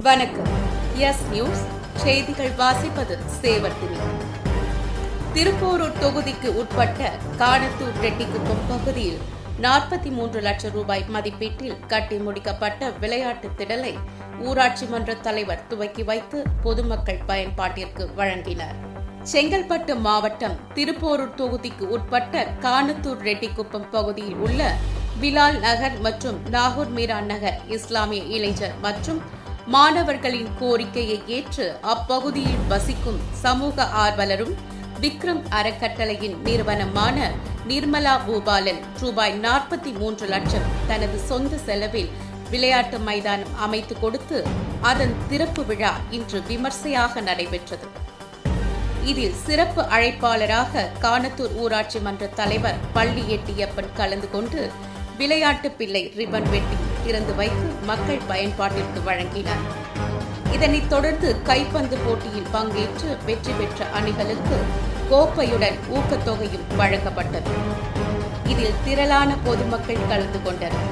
வணக்கம். S news செய்திகள் வாசிப்பது சேவர்த்தினி. திருப்போரூர் தொகுதிக்கு உட்பட்ட காணத்தூர் ரெட்டிக்குப்பம் பகுதியில் 43 லட்சம் ரூபாய் மதிப்பீட்டில் கட்டி முடிக்கப்பட்ட விளையாட்டு திடலை ஊராட்சி மன்ற தலைவர் துவக்கி வைத்து பொதுமக்கள் பயன்பாட்டிற்கு வழங்கினார். செங்கல்பட்டு மாவட்டம் திருப்போரூர் தொகுதிக்கு உட்பட்ட காணத்தூர் ரெட்டிக்குப்பம் பகுதியில் உள்ள பிலால் நகர் மற்றும் நாகூர் மீரான் நகர் இஸ்லாமிய இளைஞர் மற்றும் மாணவர்களின் கோரிக்கையை ஏற்று அப்பகுதியில் வசிக்கும் சமூக ஆர்வலரும் விக்ரம் அறக்கட்டளையின் நிறுவனமான நிர்மலா பூபாலன் ரூபாய் 43 லட்சம் தனது சொந்த செலவில் விளையாட்டு மைதானம் அமைத்து கொடுத்து அதன் திறப்பு விழா இன்று விமர்சையாக நடைபெற்றது. இதில் சிறப்பு அழைப்பாளராக காணத்தூர் ஊராட்சி மன்ற தலைவர் பள்ளி எட்டியப்பன் கலந்து கொண்டு விளையாட்டு பிள்ளை ரிப்பன் வெட்டி திறந்து வைத்து மக்கள் பயன்பாட்டிற்கு வழங்கினார். இதனைத் தொடர்ந்து கைப்பந்து போட்டியில் பங்கேற்று வெற்றி பெற்ற அணிகளுக்கு கோப்பையுடன் ஊக்கத்தொகையும் வழங்கப்பட்டது. இதில் திரளான பொதுமக்கள் கலந்து கொண்டனர்.